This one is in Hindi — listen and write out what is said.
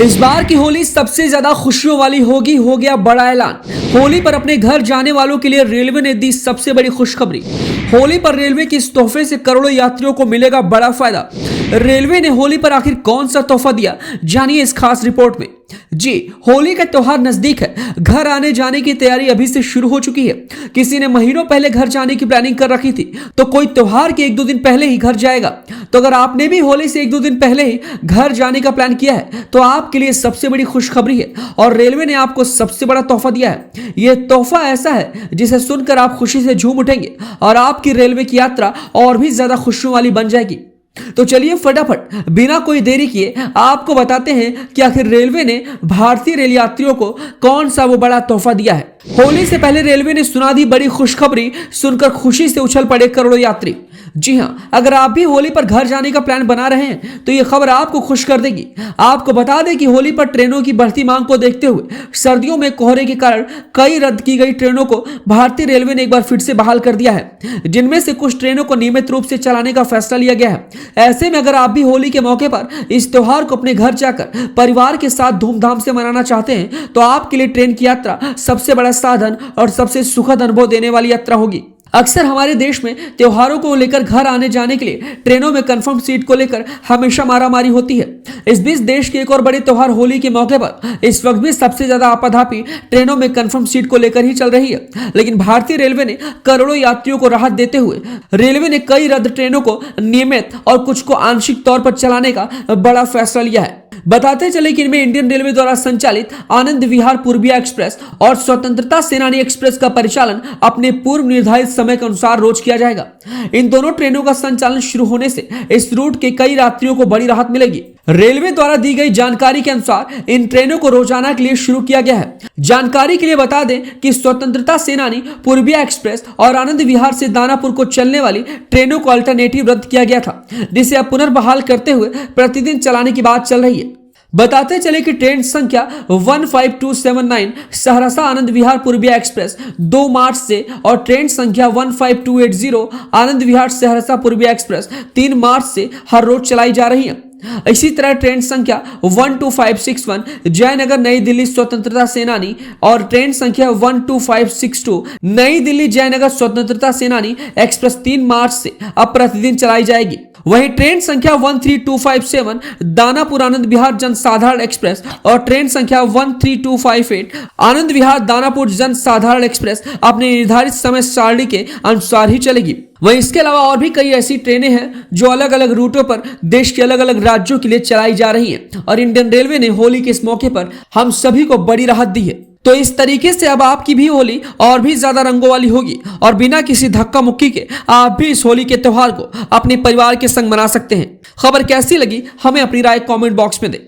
इस बार की होली सबसे ज्यादा खुशियों वाली होगी, हो गया बड़ा ऐलान। होली पर अपने घर जाने वालों के लिए रेलवे ने दी सबसे बड़ी खुशखबरी। होली पर रेलवे के इस तोहफे से करोड़ों यात्रियों को मिलेगा बड़ा फायदा। रेलवे ने होली पर आखिर कौन सा तोहफा दिया, जानिए इस खास रिपोर्ट में। जी, होली का त्योहार नजदीक है। घर आने जाने की तैयारी अभी से शुरू हो चुकी है। किसी ने महीनों पहले घर जाने की प्लानिंग कर रखी थी, तो कोई त्योहार के एक दो दिन पहले ही घर जाएगा। तो अगर आपने भी होली से एक दो दिन पहले ही घर जाने का प्लान किया है, तो आपके लिए सबसे बड़ी खुशखबरी है और रेलवे ने आपको सबसे बड़ा तोहफा दिया है। यह तोहफा ऐसा है जिसे सुनकर आप खुशी से झूम उठेंगे और आपकी रेलवे की यात्रा और भी ज्यादा खुशियों वाली बन जाएगी। तो चलिए फटाफट बिना कोई देरी किए आपको बताते हैं कि आखिर रेलवे ने भारतीय रेल यात्रियों को कौन सा वो बड़ा तोहफा दिया है। होली से पहले रेलवे ने सुना दी बड़ी खुशखबरी, सुनकर खुशी से उछल पड़े करोड़ों यात्री। जी हां, अगर आप भी होली पर घर जाने का प्लान बना रहे हैं तो यह खबर आपको खुश कर देगी। आपको बता दें कि होली पर ट्रेनों की बढ़ती मांग को देखते हुए सर्दियों में कोहरे के कारण कई रद्द की गई ट्रेनों को भारतीय रेलवे ने एक बार फिर से बहाल कर दिया है, जिनमें से कुछ ट्रेनों को नियमित रूप से चलाने का फैसला लिया गया है। ऐसे में अगर आप भी होली के मौके पर इस त्योहार को अपने घर जाकर परिवार के साथ धूमधाम से मनाना चाहते हैं, तो आपके लिए ट्रेन की यात्रा सबसे बड़ा साधन और सबसे सुखद अनुभव देने वाली यात्रा होगी। अक्सर हमारे देश में त्योहारों को लेकर घर आने जाने के लिए ट्रेनों में कंफर्म सीट को लेकर हमेशा मारामारी होती है। इस बीच देश के एक और बड़े त्योहार होली के मौके पर इस वक्त भी सबसे ज्यादा आपाधापी ट्रेनों में कंफर्म सीट को लेकर ही चल रही है। लेकिन भारतीय रेलवे ने करोड़ों यात्रियों को राहत देते हुए रेलवे ने कई रद्द ट्रेनों को नियमित और कुछ को आंशिक तौर पर चलाने का बड़ा फैसला लिया है। बताते चले कि इनमें इंडियन रेलवे द्वारा संचालित आनंद विहार पूर्बिया एक्सप्रेस और स्वतंत्रता सेनानी एक्सप्रेस का परिचालन अपने पूर्व निर्धारित समय के अनुसार रोज किया जाएगा। इन दोनों ट्रेनों का संचालन शुरू होने से इस रूट के कई यात्रियों को बड़ी राहत मिलेगी। रेलवे द्वारा दी गई जानकारी के अनुसार इन ट्रेनों को रोजाना के लिए शुरू किया गया है। जानकारी के लिए बता दें कि स्वतंत्रता सेनानी पूर्बिया एक्सप्रेस और आनंद विहार से दानापुर को चलने वाली ट्रेनों को अल्टरनेटिव रद्द किया गया था, जिसे अब पुनर्बहाल करते हुए प्रतिदिन चलाने की बात चल रही है। बताते चले कि ट्रेन संख्या 15279 सहरसा आनंद विहार पूर्बिया एक्सप्रेस 2 मार्च से और ट्रेन संख्या 15280 आनंद विहार सहरसा पूर्बिया एक्सप्रेस 3 मार्च से हर रोज चलाई जा रही है। इसी तरह ट्रेन संख्या 12561 जयनगर नई दिल्ली स्वतंत्रता सेनानी और ट्रेन संख्या 12562 नई दिल्ली जयनगर स्वतंत्रता सेनानी एक्सप्रेस 3 मार्च से अब प्रतिदिन चलाई जाएगी। वहीं ट्रेन संख्या 13257 दानापुर आनंद विहार जनसाधारण एक्सप्रेस और ट्रेन संख्या 13258 आनंद विहार दानापुर जनसाधारण एक्सप्रेस अपने निर्धारित समय सारणी के अनुसार ही चलेगी। वहीं इसके अलावा और भी कई ऐसी ट्रेनें हैं जो अलग अलग रूटों पर देश के अलग अलग राज्यों के लिए चलाई जा रही हैं और इंडियन रेलवे ने होली के इस मौके पर हम सभी को बड़ी राहत दी है। तो इस तरीके से अब आपकी भी होली और भी ज्यादा रंगों वाली होगी और बिना किसी धक्का मुक्की के आप भी इस होली के त्योहार को अपने परिवार के संग मना सकते हैं। खबर कैसी लगी हमें अपनी राय कमेंट बॉक्स में दें।